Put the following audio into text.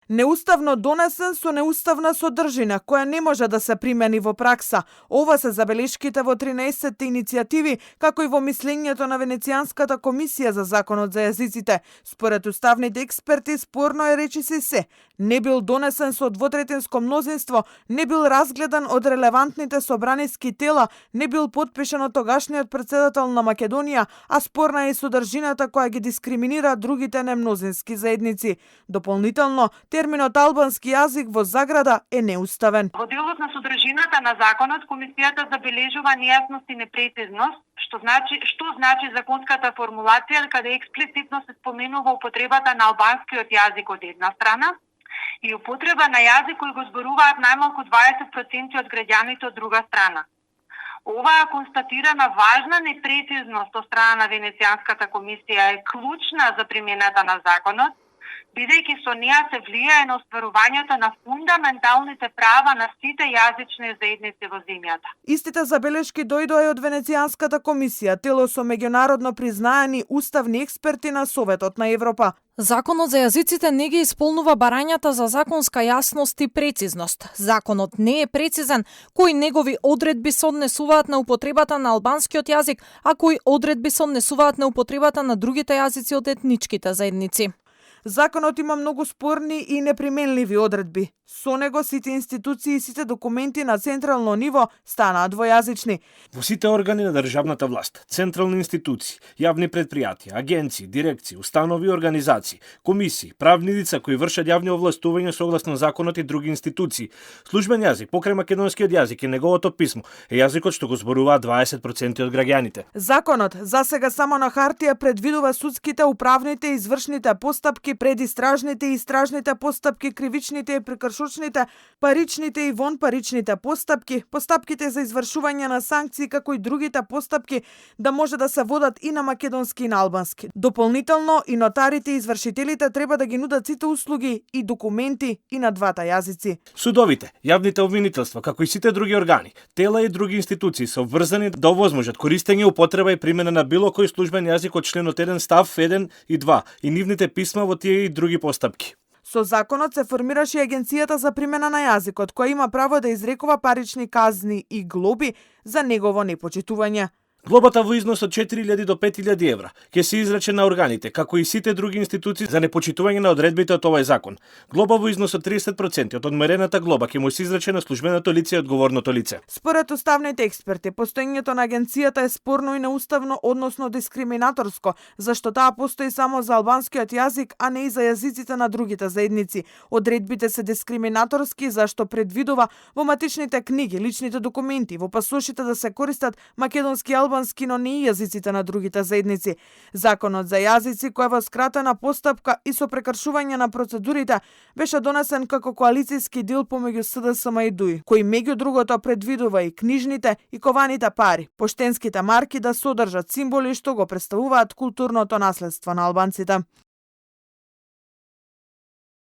Неуставно донесен со неуставна содржина, која не може да се примени во пракса. Ова се забелешките во 13 иницијативи, како и во мислењето на Венецијанската комисија за законот за јазиците. Според уставните експерти, спорно е речиси се. Не бил донесен со двотретинско мнозинство, не бил разгледан од релевантните собраниски тела, не бил потпишан од тогашниот претседател на Македонија, а спорна е и содржината која ги дискриминира другите немнозински заедници. Дополнително, терминот албански јазик во заграда е неуставен. Во делот на содржината на законот, комисијата забележува нејасност и непрецизност, што значи законската формулација каде експлицитно се споменува употребата на албанскиот јазик од една страна и употреба на јазик кој го зборуваат најмалку 20% од граѓаните од друга страна. Оваа констатирана важна непрецизност од страна на Венецијанската комисија е клучна за примената на законот, бидејќи со неа се влијае на остварувањето на фундаменталните права на сите јазични заедници во земјата. Истите забелешки дојдоа и од Венецијанската комисија, тело со меѓународно признаени уставни експерти на Советот на Европа. Законот за јазиците не ги исполнува барањата за законска јасност и прецизност. Законот не е прецизен кои негови одредби се однесуваат на употребата на албанскиот јазик, а кои одредби се однесуваат на употребата на другите јазици од етничките заедници. Законот има многу спорни и неприменливи одредби. Со него сите институции и сите документи на централно ниво станаат двојазични. Во сите органи на државната власт, централни институции, јавни предпријатија, агенции, дирекции, установи и организации, комисии, правни лица кои вршат јавни овластувања согласно законот и други институции, службен јазик покрај македонскиот јазик и неговото писмо е јазикот што го зборуваат 20% од граѓаните. Законот засега само на хартија предвидува судските, управните и извршните постапки, предистражните и истражните постапки, кривичните и прекршочните, паричните и вонпаричните постапки, постапките за извршување на санкции, како и другите постапки да може да се водат и на македонски и на албански. Дополнително и нотарите и извршителите треба да ги нудат сите услуги и документи и на двата јазици. Судовите, јавните обвинителства, како и сите други органи, тела и други институции се обврзани да овозможат користење, употреба и примена на било кој службен јазик од членот 1 став 1 и 2 и нивните писма во тие и други постапки. Со законот се формираше и Агенцијата за примена на јазикот, која има право да изрекува парични казни и глоби за негово непочитување. Глобата во износ од 4.000 до 5.000 евра ќе се изрече на органите, како и сите други институции за непочитување на одредбите од овој закон. Глоба во износ од 30% од одмерената глоба ќе му се изрече на службеното лице и одговорното лице. Според уставните експерти, постоењето на агенцијата е спорно и неуставно, односно дискриминаторско, зашто таа постои само за албанскиот јазик, а не и за јазиците на другите заедници. Одредбите се дискриминаторски зашто предвидува во матичните книги, личните документи, во пасошите да се користат македонски и албански, но не и јазиците на другите заедници. Законот за јазици, кој во скратена постапка и со прекршување на процедурите, беше донесен како коалицијски дел помеѓу СДСМ и ДУИ, кој меѓу другото предвидува и книжните и кованите пари, поштенските марки да содржат символи што го представуваат културното наследство на албанците.